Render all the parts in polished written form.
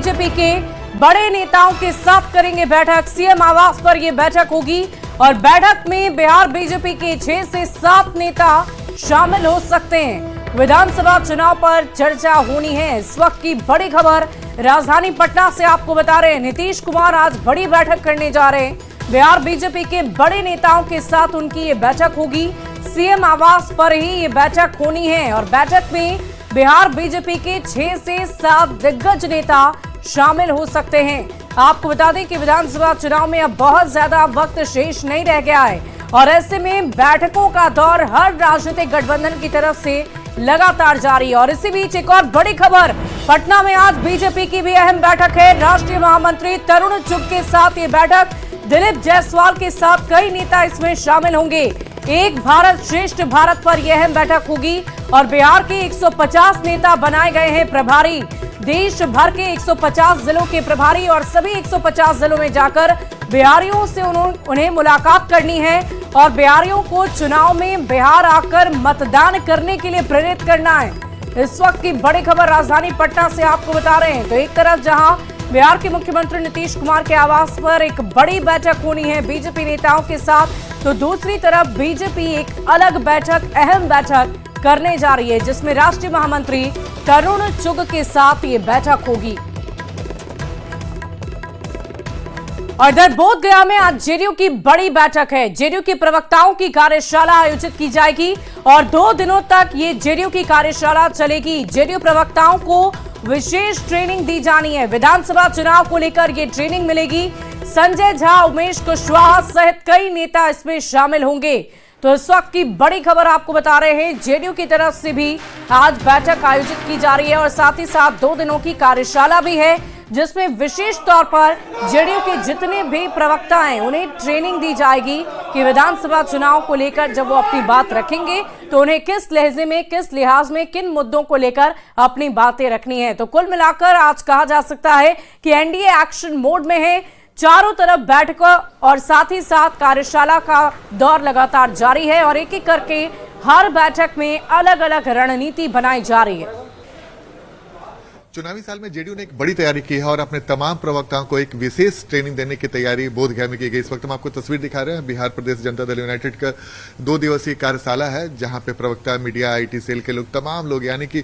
BJP के बड़े नेताओं के साथ करेंगे बैठक। सीएम आवास पर यह बैठक होगी और बैठक में बिहार बीजेपी के 6 से 7 नेता शामिल हो सकते हैं। विधानसभा चुनाव पर चर्चा होनी है। इस वक्त की बड़ी खबर राजधानी पटना से आपको बता रहे हैं। नीतीश कुमार आज बड़ी बैठक करने जा रहे हैं। बिहार बीजेपी के बड़े नेताओं के साथ उनकी ये बैठक होगी। सीएम आवास पर ही ये बैठक होनी है और बैठक में बिहार बीजेपी के 6 से 7 दिग्गज नेता शामिल हो सकते हैं। आपको बता दें कि विधानसभा चुनाव में अब बहुत ज्यादा वक्त शेष नहीं रह गया है और ऐसे में बैठकों का दौर हर राजनीतिक गठबंधन की तरफ से लगातार जारी है। और इसी बीच एक और बड़ी खबर, पटना में आज बीजेपी की भी अहम बैठक है। राष्ट्रीय महामंत्री तरुण चुग के साथ ये बैठक, दिलीप जायसवाल के साथ कई नेता इसमें शामिल होंगे। एक भारत श्रेष्ठ भारत पर यह अहम बैठक होगी और बिहार के 150 नेता बनाए गए हैं प्रभारी। देश भर के 150 जिलों के प्रभारी और सभी 150 जिलों में जाकर बिहारियों से उन्हें मुलाकात करनी है और बिहारियों को चुनाव में बिहार आकर मतदान करने के लिए प्रेरित करना है। इस वक्त की बड़ी खबर राजधानी पटना से आपको बता रहे हैं। तो एक तरफ जहां बिहार के मुख्यमंत्री नीतीश कुमार के आवास पर एक बड़ी बैठक होनी है बीजेपी नेताओं के साथ, तो दूसरी तरफ बीजेपी एक अलग बैठक, अहम बैठक करने जा रही है जिसमें राष्ट्रीय महामंत्री तरुण चुग के साथ ये बैठक होगी। और इधर बोधगया में आज जेडीयू की बड़ी बैठक है। जेडीयू के प्रवक्ताओं की कार्यशाला आयोजित की जाएगी और 2 दिनों तक ये जेडीयू की कार्यशाला चलेगी। जेडीयू प्रवक्ताओं को विशेष ट्रेनिंग दी जानी है। विधानसभा चुनाव को लेकर ये ट्रेनिंग मिलेगी। संजय झा, उमेश कुशवाहा सहित कई नेता इसमें शामिल होंगे। तो इस वक्त की बड़ी खबर आपको बता रहे हैं, जेडीयू की तरफ से भी आज बैठक आयोजित की जा रही है और साथ ही साथ 2 दिनों की कार्यशाला भी है जिसमें विशेष तौर पर जेडीयू के जितने भी प्रवक्ता हैं उन्हें ट्रेनिंग दी जाएगी कि विधानसभा चुनाव को लेकर जब वो अपनी बात रखेंगे तो उन्हें किस लहजे में, किस लिहाज में, किन मुद्दों को लेकर अपनी बातें रखनी है। तो कुल मिलाकर आज कहा जा सकता है कि एनडीए एक्शन मोड में है। चारों तरफ बैठकों और साथ ही साथ कार्यशाला का दौर लगातार जारी है और एक एक करके हर बैठक में अलग अलग रणनीति बनाई जा रही है। चुनावी साल में जेडीयू ने एक बड़ी तैयारी की है और अपने तमाम प्रवक्ताओं को एक विशेष ट्रेनिंग देने की तैयारी बोधगया में की गई। इस वक्त हम आपको तस्वीर दिखा रहे हैं। बिहार प्रदेश जनता दल यूनाइटेड का 2 दिवसीय कार्यशाला है जहां पे प्रवक्ता, मीडिया, आईटी सेल के लोग, तमाम लोग, यानी कि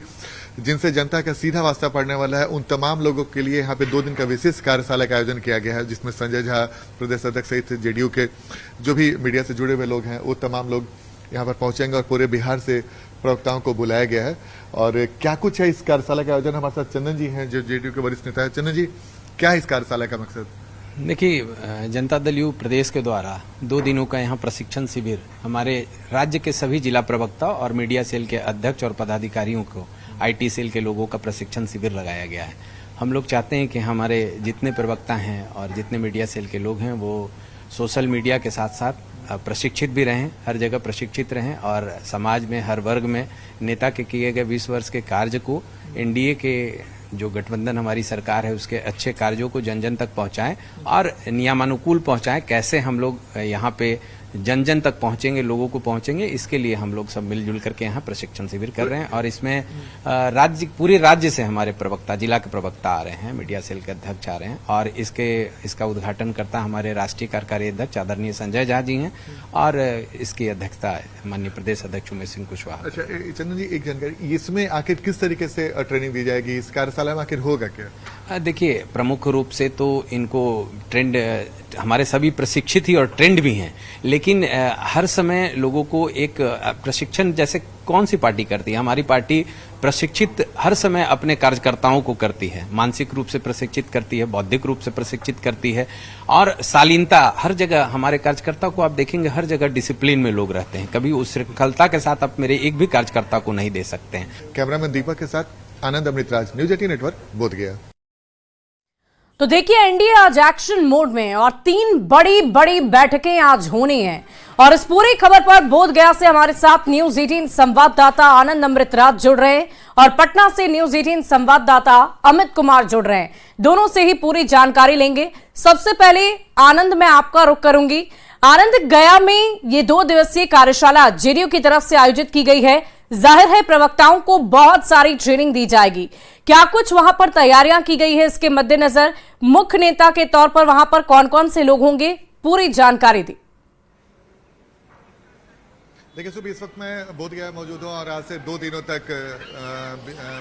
जिनसे जनता का सीधा वास्ता पड़ने वाला है, उन तमाम लोगों के लिए यहाँ पे 2 दिन का विशेष कार्यशाला का आयोजन किया गया है जिसमें संजय झा, प्रदेश अध्यक्ष सहित जेडीयू के जो भी मीडिया से जुड़े हुए लोग हैं वो तमाम लोग यहाँ पर पहुंचेंगे और पूरे बिहार से प्रवक्ताओं को बुलाया गया है। और क्या कुछ है इस कार्यशाला का आयोजन, हमारे साथ चंदन जी हैं जो जेडीयू के वरिष्ठ नेता है। चंदन जी, क्या है इस कार्यशाला का मकसद? देखिए, जनता दल यू प्रदेश के द्वारा 2 दिनों का यहाँ प्रशिक्षण शिविर हमारे राज्य के सभी जिला प्रवक्ता और मीडिया सेल के अध्यक्ष और पदाधिकारियों को, आईटी सेल के लोगों का प्रशिक्षण शिविर लगाया गया है। हम लोग चाहते हैं कि हमारे जितने प्रवक्ता हैं और जितने मीडिया सेल के लोग हैं वो सोशल मीडिया के साथ साथ प्रशिक्षित भी रहें, हर जगह प्रशिक्षित रहें और समाज में हर वर्ग में नेता के किए गए 20 वर्ष के कार्य को, एनडीए के जो गठबंधन हमारी सरकार है उसके अच्छे कार्यों को जन जन तक पहुंचाएं और नियमानुकूल पहुंचाएं। कैसे हम लोग यहाँ पे जन जन तक पहुंचेंगे, लोगों को पहुंचेंगे, इसके लिए हम लोग सब मिलजुल करके यहाँ प्रशिक्षण शिविर कर रहे हैं। और इसमें पूरे राज्य से हमारे प्रवक्ता, जिला के प्रवक्ता आ रहे हैं, मीडिया सेल के अध्यक्ष आ रहे हैं और इसका उद्घाटन करता हमारे राष्ट्रीय कार्यकारी अध्यक्ष आदरणीय संजय झा जी हैं और इसकी अध्यक्षता माननीय प्रदेश अध्यक्ष उमेश सिंह कुशवाहा। अच्छा चंदन जी, एक जानकारी, इसमें आखिर किस तरीके से ट्रेनिंग दी जाएगी? इस कार्यशाला में आखिर होगा क्या? देखिए, प्रमुख रूप से तो इनको ट्रेंड, हमारे सभी प्रशिक्षित ही और ट्रेंड भी हैं, लेकिन हर समय लोगों को एक प्रशिक्षण, जैसे कौन सी पार्टी करती है, हमारी पार्टी प्रशिक्षित हर समय अपने कार्यकर्ताओं को करती है, मानसिक रूप से प्रशिक्षित करती है, बौद्धिक रूप से प्रशिक्षित करती है और शालीनता हर जगह। हमारे कार्यकर्ता को आप देखेंगे हर जगह डिसिप्लिन में लोग रहते हैं, कभी उस श्रृंखलता के साथ आप मेरे एक भी कार्यकर्ता को नहीं दे सकते हैं। कैमरामैन दीपक के साथ आनंद अमृतराज, न्यूज 18 नेटवर्क, बोधगया। तो देखिए, एनडीए आज एक्शन मोड में है और 3 बड़ी बड़ी बैठकें आज होनी हैं और इस पूरी खबर पर बोधगया से हमारे साथ न्यूज 18 संवाददाता आनंद अमृतराज जुड़ रहे हैं और पटना से न्यूज 18 संवाददाता अमित कुमार जुड़ रहे हैं। दोनों से ही पूरी जानकारी लेंगे। सबसे पहले आनंद, मैं आपका रुख करूंगी। आनंद, गया में ये 2 दिवसीय कार्यशाला जेडीयू की तरफ से आयोजित की गई है। जाहिर है प्रवक्ताओं को बहुत सारी ट्रेनिंग दी जाएगी। क्या कुछ वहां पर तैयारियां की गई है इसके मद्देनजर, मुख्य नेता के तौर पर वहां पर कौन कौन से लोग होंगे, पूरी जानकारी दी। देखिए सुबह इस वक्त मैं बोधगया मौजूद हूँ और आज से 2 दिनों तक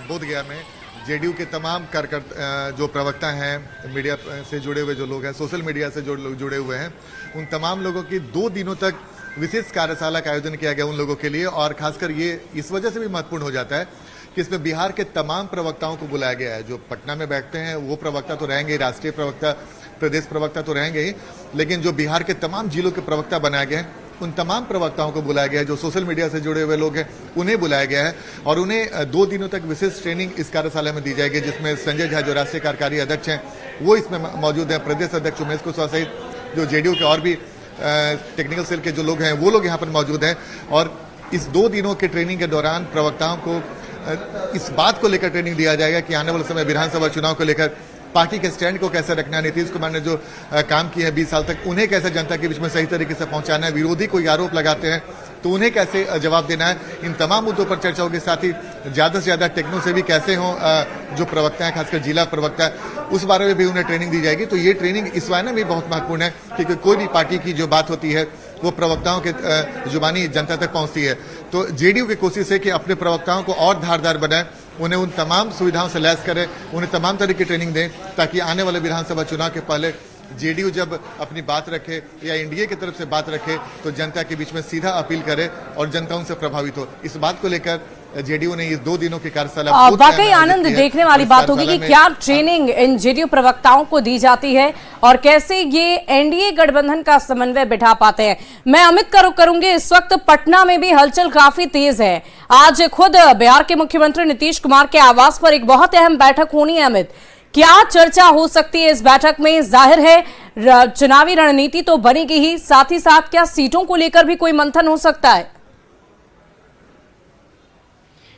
बोधगया में जेडीयू के तमाम कार्यकर्ता जो प्रवक्ता हैं, मीडिया से जुड़े हुए जो लोग हैं, सोशल मीडिया से जो लोग जुड़े हुए हैं, उन तमाम लोगों की 2 दिनों तक विशेष कार्यशाला का आयोजन किया गया उन लोगों के लिए। और खासकर ये इस वजह से भी महत्वपूर्ण हो जाता है कि इसमें बिहार के तमाम प्रवक्ताओं को बुलाया गया है। जो पटना में बैठते हैं वो प्रवक्ता तो रहेंगे, राष्ट्रीय प्रवक्ता, प्रदेश प्रवक्ता तो रहेंगे ही, लेकिन जो बिहार के तमाम जिलों के प्रवक्ता बनाए गए हैं उन तमाम प्रवक्ताओं को बुलाया गया है। जो सोशल मीडिया से जुड़े हुए लोग हैं उन्हें बुलाया गया है और उन्हें 2 दिनों तक विशेष ट्रेनिंग इस कार्यशाला में दी जाएगी, जिसमें संजय झा जो राष्ट्रीय कार्यकारी अध्यक्ष हैं वो इसमें मौजूद हैं, प्रदेश अध्यक्ष उमेश कुशवाहा सहित जो जेडीयू के और भी टेक्निकल सेल के जो लोग हैं वो लोग यहाँ पर मौजूद हैं। और इस 2 दिनों के ट्रेनिंग के दौरान प्रवक्ताओं को इस बात को लेकर ट्रेनिंग दिया जाएगा कि आने वाले समय विधानसभा चुनाव को लेकर पार्टी के स्टैंड को कैसे रखना है, नीतीश कुमार ने जो काम किए हैं 20 साल तक उन्हें कैसे जनता के बीच में सही तरीके से पहुंचाना है, विरोधी कोई आरोप लगाते हैं तो उन्हें कैसे जवाब देना है, इन तमाम मुद्दों पर चर्चा होगी। साथ ही ज्यादा से ज्यादा टेक्नो से भी कैसे हों जो प्रवक्ता है, खासकर जिला प्रवक्ता है, उस बारे में भी उन्हें ट्रेनिंग दी जाएगी। तो ये ट्रेनिंग इस वायने में बहुत महत्वपूर्ण है क्योंकि कोई भी पार्टी की जो बात होती है वो प्रवक्ताओं के जुबानी जनता तक पहुंचती है। तो जेडीयू की कोशिश है कि अपने प्रवक्ताओं को और धारदार बनाए, उन्हें उन तमाम सुविधाओं से लैस करें, उन्हें तमाम तरह की ट्रेनिंग दें ताकि आने वाले विधानसभा चुनाव के पहले जेडीयू जब अपनी बात रखे या एनडीए की तरफ से बात रखे तो जनता के बीच में सीधा अपील करे और जनता उनसे प्रभावित हो। इस बात को लेकर जेडीयू ने इस 2 दिनों की कार्यशाला वाकई आनंद देखने वाली बात होगी कि क्या ट्रेनिंग इन जेडीयू प्रवक्ताओं को दी जाती है और कैसे ये एनडीए गठबंधन का समन्वय बिठा पाते हैं। मैं अमित करूंगी, इस वक्त पटना में भी हलचल काफी तेज है। आज खुद बिहार के मुख्यमंत्री नीतीश कुमार के आवास पर एक बहुत अहम बैठक होनी है। अमित, क्या चर्चा हो सकती है इस बैठक में? जाहिर है चुनावी रणनीति तो बनेगी ही, साथ ही साथ क्या सीटों को लेकर भी कोई मंथन हो सकता है?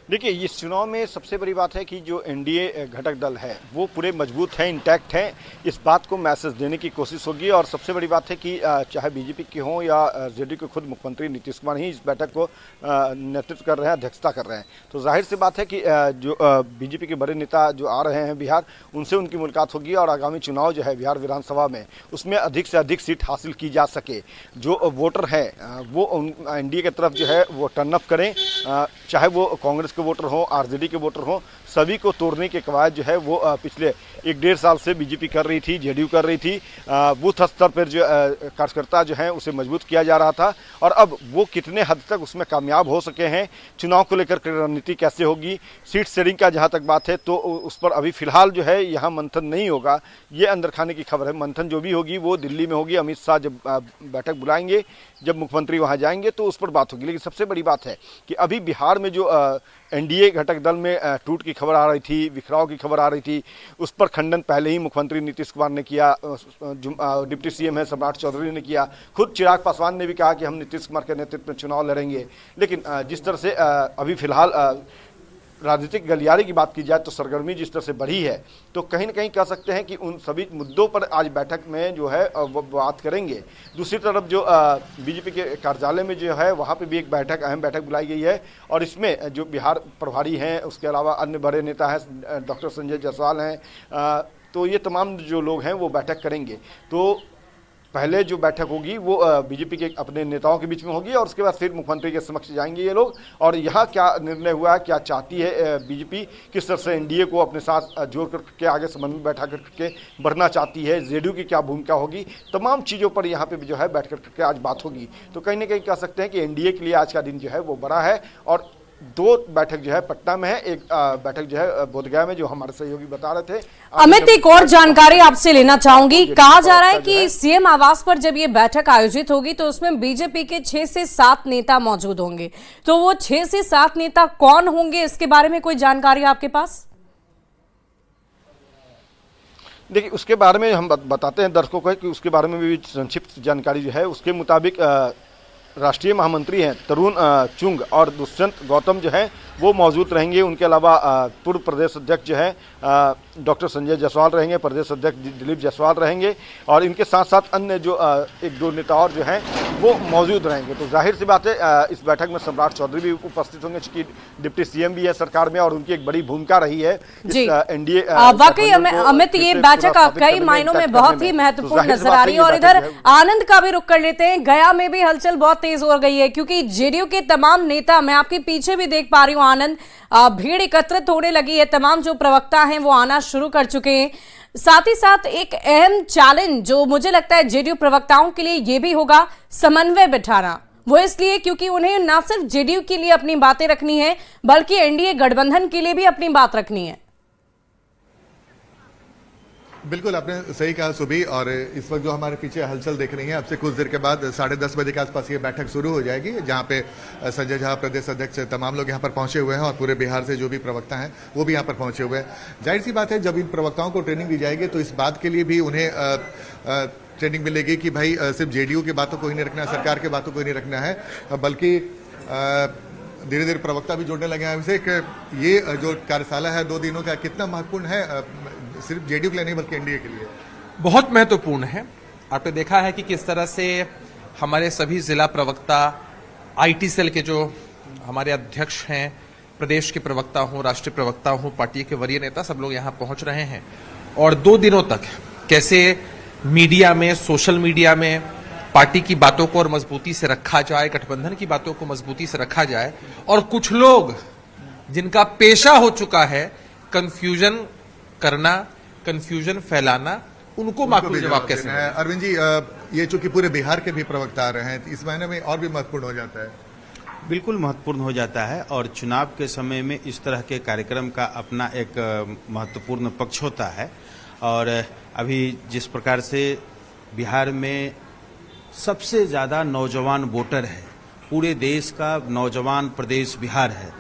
देखिए, इस चुनाव में सबसे बड़ी बात है कि जो एनडीए घटक दल है वो पूरे मजबूत हैं, इंटैक्ट हैं। इस बात को मैसेज देने की कोशिश होगी और सबसे बड़ी बात है कि चाहे बीजेपी के हों या जेडीयू के खुद मुख्यमंत्री नीतीश कुमार ही इस बैठक को नेतृत्व कर रहे हैं, अध्यक्षता कर रहे हैं। तो जाहिर सी बात है कि जो बीजेपी के बड़े नेता जो आ रहे हैं बिहार, उनसे उनकी मुलाकात होगी और आगामी चुनाव जो है बिहार विधानसभा में उसमें अधिक से अधिक सीट हासिल की जा सके। जो वोटर है वो एनडीए की तरफ जो है वो टर्न अप करें, चाहे वो कांग्रेस के वोटर हो, आरजेडी के वोटर हो, सभी को तोड़ने के कवायद जो है वो पिछले 1-1.5 साल से बीजेपी कर रही थी, जेडीयू कर रही थी। बूथ स्तर पर जो कार्यकर्ता जो है उसे मजबूत किया जा रहा था और अब वो कितने हद तक उसमें कामयाब हो सके हैं, चुनाव को लेकर रणनीति कैसे होगी, सीट शेयरिंग का जहां तक बात है तो उस पर अभी फिलहाल जो है यहाँ मंथन नहीं होगा। ये अंदर खाने की खबर है। मंथन जो भी होगी वो दिल्ली में होगी। अमित शाह जब बैठक बुलाएंगे, जब मुख्यमंत्री वहां जाएंगे तो उस पर बात होगी। लेकिन सबसे बड़ी बात है कि अभी बिहार में जो एनडीए घटक दल में टूट की खबर आ रही थी, बिखराव की खबर आ रही थी, उस पर खंडन पहले ही मुख्यमंत्री नीतीश कुमार ने किया, डिप्टी सीएम है सम्राट चौधरी ने किया, खुद चिराग पासवान ने भी कहा कि हम नीतीश कुमार के नेतृत्व में चुनाव लड़ेंगे। लेकिन जिस तरह से अभी फिलहाल राजनीतिक गलियारे की बात की जाए तो सरगर्मी जिस तरह से बढ़ी है तो कहीं ना कहीं कह सकते हैं कि उन सभी मुद्दों पर आज बैठक में जो है वो बात करेंगे। दूसरी तरफ जो बीजेपी के कार्यालय में जो है वहाँ पे भी एक बैठक, अहम बैठक बुलाई गई है और इसमें जो बिहार प्रभारी हैं, उसके अलावा अन्य बड़े नेता हैं, डॉक्टर संजय जायसवाल हैं, तो ये तमाम जो लोग हैं वो बैठक करेंगे। तो पहले जो बैठक होगी वो बीजेपी के अपने नेताओं के बीच में होगी और उसके बाद फिर मुख्यमंत्री के समक्ष जाएंगे ये लोग और यहाँ क्या निर्णय हुआ है, क्या चाहती है बीजेपी, किस तरह से एनडीए को अपने साथ जोड़ करके आगे समन्वय बैठा करके बढ़ना चाहती है, जेडीयू की क्या भूमिका होगी, तमाम चीज़ों पर यहाँ पे जो है बैठ करके आज बात होगी। तो कहीं ना कहीं कह सकते हैं कि एनडीए के लिए आज का दिन जो है वो बड़ा है और 2 बैठक जो है पटना में है, एक बैठक जो है बोधगया में, जो हमारे सहयोगी बता रहे थे। अमित, एक और जानकारी आपसे लेना चाहूंगी। कहा जा रहा है कि सीएम आवास पर जब ये बैठक आयोजित होगी तो उसमें बीजेपी के 6 से 7 नेता मौजूद होंगे। तो वो 6 से 7 नेता कौन होंगे, इसके बारे में कोई जानकारी आपके पास? देखिए, उसके बारे में हम बताते हैं दर्शकों को कि उसके बारे में भी संक्षिप्त जानकारी जो है उसके मुताबिक राष्ट्रीय महामंत्री हैं तरुण चुंग और दुष्यंत गौतम जो है वो मौजूद रहेंगे। उनके अलावा पूर्व प्रदेश अध्यक्ष जो है डॉक्टर संजय जायसवाल रहेंगे, प्रदेश अध्यक्ष दिलीप जायसवाल रहेंगे और इनके साथ साथ अन्य जो एक दो नेता और जो हैं वो मौजूद रहेंगे। तो जाहिर सी बात है इस बैठक में सम्राट चौधरी भी उपस्थित होंगे, चूंकि डिप्टी सीएम भी है सरकार में और उनकी एक बड़ी भूमिका रही है इस एनडीए। वाकई अमित, ये बैठक कई मायनों में बहुत ही महत्वपूर्ण नजर आ रही है। और इधर आनंद का भी रुख कर लेते हैं। गया में भी हलचल बहुत तेज हो गई है क्योंकि जेडीयू के तमाम नेता, मैं आपके पीछे भी देख पा रही हूँ आनंद, भीड़ एकत्रित होने लगी है। तमाम जो प्रवक्ता हैं वो आना शुरू कर चुके हैं। साथ ही साथ एक अहम चैलेंज जो मुझे लगता है जेडीयू प्रवक्ताओं के लिए ये भी होगा, समन्वय बिठाना। वो इसलिए क्योंकि उन्हें न सिर्फ जेडीयू के लिए अपनी बातें रखनी है बल्कि एनडीए गठबंधन के लिए भी अपनी बात रखनी है। बिल्कुल आपने सही कहा सुबी। और इस वक्त जो हमारे पीछे हलचल देख रही है, अब से कुछ देर के बाद 10:30 बजे के आसपास ये बैठक शुरू हो जाएगी, जहां पे संजय झा प्रदेश अध्यक्ष तमाम लोग यहां पर पहुंचे हुए हैं और पूरे बिहार से जो भी प्रवक्ता हैं वो भी यहां पर पहुंचे हुए हैं। जाहिर सी बात है जब इन प्रवक्ताओं को ट्रेनिंग दी जाएगी तो इस बात के लिए भी उन्हें ट्रेनिंग मिलेगी कि भाई सिर्फ जेडीयू की बातों को ही नहीं रखना है, सरकार की बातों को ही नहीं रखना है, बल्कि धीरे धीरे प्रवक्ता भी जुड़ने लगे हैं हमसे कि ये जो कार्यशाला है 2 दिनों का कितना महत्वपूर्ण है, सिर्फ जेडीयू के लिए नहीं बल्कि एनडीए के लिए बहुत महत्वपूर्ण है। आपने देखा है कि किस तरह से हमारे सभी जिला प्रवक्ता, आईटी सेल के जो हमारे अध्यक्ष हैं, प्रदेश के प्रवक्ता हों, राष्ट्रीय प्रवक्ता हों, पार्टी के वरीय नेता, सब लोग यहां पहुंच रहे हैं। और 2 दिनों तक कैसे मीडिया में, सोशल मीडिया में पार्टी की बातों को और मजबूती से रखा जाए, गठबंधन की बातों को मजबूती से रखा जाए। और कुछ लोग जिनका पेशा हो चुका है कंफ्यूजन करना, कंफ्यूजन फैलाना, उनको माकूल जवाब कैसे है। अरविंद जी, ये चूंकि पूरे बिहार के भी प्रवक्ता आ रहे हैं, इस महीने में और भी महत्वपूर्ण हो जाता है। बिल्कुल महत्वपूर्ण हो जाता है और चुनाव के समय में इस तरह के कार्यक्रम का अपना एक महत्वपूर्ण पक्ष होता है। और अभी जिस प्रकार से बिहार में सबसे ज़्यादा नौजवान वोटर है, पूरे देश का नौजवान प्रदेश बिहार है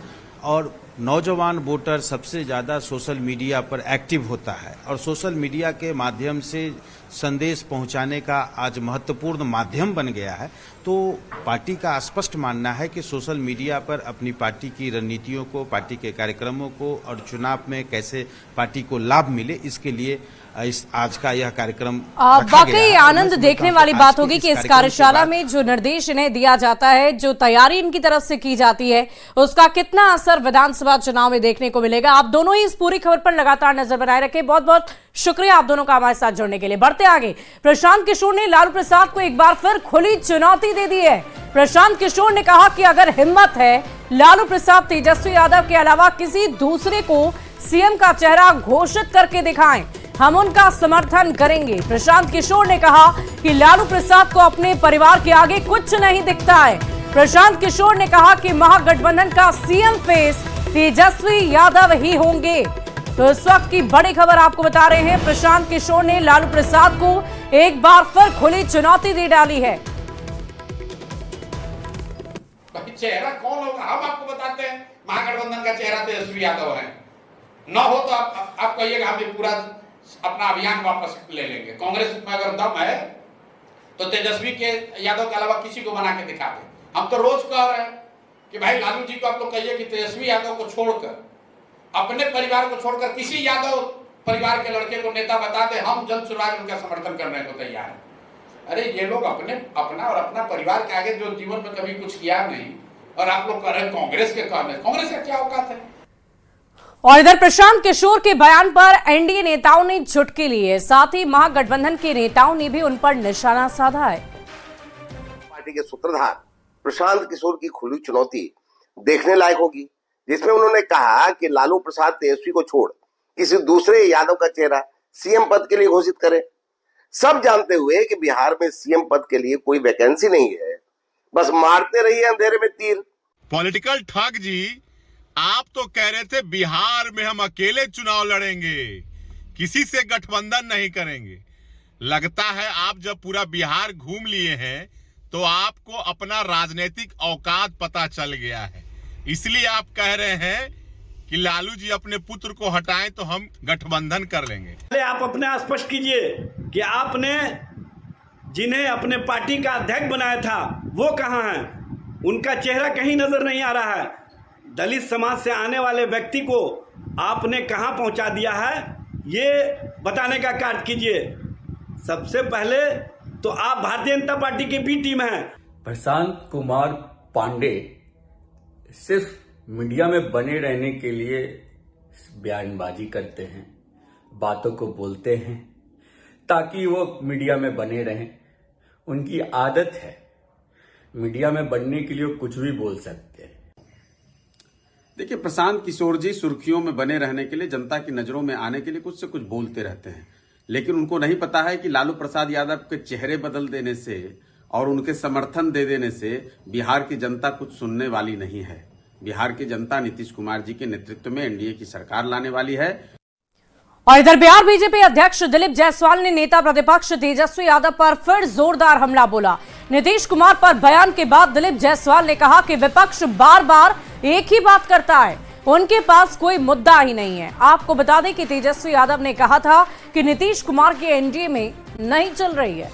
और नौजवान वोटर सबसे ज़्यादा सोशल मीडिया पर एक्टिव होता है और सोशल मीडिया के माध्यम से संदेश पहुंचाने का आज महत्वपूर्ण माध्यम बन गया है। तो पार्टी का स्पष्ट मानना है कि सोशल मीडिया पर अपनी पार्टी की रणनीतियों को, पार्टी के कार्यक्रमों को और चुनाव में कैसे पार्टी को लाभ मिले, इसके लिए इस आज का यह कार्यक्रम वाकई आनंद देखने वाली बात होगी कि इस कार्यशाला में जो निर्देश इन्हें दिया जाता है, जो तैयारी इनकी तरफ से की जाती है, उसका कितना असर विधानसभा चुनाव में देखने को मिलेगा। आप दोनों ही इस पूरी खबर पर लगातार नजर बनाए रखें। बहुत बहुत शुक्रिया आप दोनों का हमारे साथ जुड़ने के लिए। बढ़ते आगे, प्रशांत किशोर ने लालू प्रसाद को एक बार फिर खुली चुनौती दे दी है। प्रशांत किशोर ने कहा कि अगर हिम्मत है, लालू प्रसाद तेजस्वी यादव के अलावा किसी दूसरे को सीएम का चेहरा घोषित करके दिखाएं, हम उनका समर्थन करेंगे। प्रशांत किशोर ने कहा कि लालू प्रसाद को अपने परिवार के आगे कुछ नहीं दिखता है। प्रशांत किशोर ने कहा कि महागठबंधन का सीएम फेस तेजस्वी यादव ही होंगे। तो इस वक्त की बड़ी खबर आपको बता रहे हैं, प्रशांत किशोर ने लालू प्रसाद को एक बार फिर खुली चुनौती दे डाली है। चेहरा कौन होगा हम आपको बताते हैं। महागठबंधन का चेहरा तेजस्वी यादव है, न हो तो आप कहिएगा हम पूरा अपना अभियान वापस ले लेंगे। कांग्रेस में अगर दम है तो तेजस्वी के यादव के अलावा किसी को बना के दिखा दे। हम तो रोज कह रहे हैं कि भाई लालू जी को आप लोग कहिए कि तेजस्वी यादव को छोड़कर, अपने परिवार को छोड़कर किसी यादव परिवार के लड़के को नेता बता दे, हम जल्द शुरुआत उनका समर्थन करने को तैयार है। अरे ये लोग अपना परिवार के आगे जो जीवन में कभी कुछ किया नहीं और आप लोग कह रहे हैं कांग्रेस के कहने, कांग्रेस का क्या औकात है। और इधर प्रशांत किशोर के बयान पर एनडीए नेताओं ने झुटकी ली है, साथ ही महागठबंधन के नेताओं ने भी उन पर निशाना साधा है। पार्टी के सूत्रधार प्रशांत किशोर की खुली चुनौती देखने लायक होगी, जिसमें उन्होंने कहा कि लालू प्रसाद तेजस्वी को छोड़ किसी दूसरे यादव का चेहरा सीएम पद के लिए घोषित करे। सब जानते हुए कि बिहार में सीएम पद के लिए कोई वैकेंसी नहीं है, बस मारते रहिए अंधेरे में तीर। पॉलिटिकल ठग जी, आप तो कह रहे थे बिहार में हम अकेले चुनाव लड़ेंगे, किसी से गठबंधन नहीं करेंगे। लगता है आप जब पूरा बिहार घूम लिए हैं तो आपको अपना राजनीतिक औकात पता चल गया है, इसलिए आप कह रहे हैं कि लालू जी अपने पुत्र को हटाएं तो हम गठबंधन कर लेंगे। आप अपने स्पष्ट कीजिए कि आपने जिन्हें अपने पार्टी का अध्यक्ष बनाया था वो कहाँ हैं? उनका चेहरा कहीं नजर नहीं आ रहा है। दलित समाज से आने वाले व्यक्ति को आपने कहाँ पहुंचा दिया है, ये बताने का कार्य कीजिए। सबसे पहले तो आप भारतीय जनता पार्टी की बी टीम हैं। प्रशांत कुमार पांडे सिर्फ मीडिया में बने रहने के लिए बयानबाजी करते हैं, बातों को बोलते हैं ताकि वो मीडिया में बने रहें। उनकी आदत है, मीडिया में बनने के लिए कुछ भी बोल सकते हैं। देखिए, प्रशांत किशोर जी सुर्खियों में बने रहने के लिए, जनता की नजरों में आने के लिए कुछ से कुछ बोलते रहते हैं, लेकिन उनको नहीं पता है कि लालू प्रसाद यादव के चेहरे बदल देने से और उनके समर्थन दे देने से बिहार की जनता कुछ सुनने वाली नहीं है। बिहार की जनता नीतीश कुमार जी के नेतृत्व में एनडीए की सरकार लाने वाली है। और इधर बिहार बीजेपी अध्यक्ष दिलीप जायसवाल ने नेता प्रतिपक्ष तेजस्वी यादव पर फिर जोरदार हमला बोला। नीतीश कुमार पर बयान के बाद दिलीप जायसवाल ने कहा कि विपक्ष बार बार एक ही बात करता है, उनके पास कोई मुद्दा ही नहीं है। आपको बता दें कि तेजस्वी यादव ने कहा था कि नीतीश कुमार की एनडीए में नहीं चल रही है।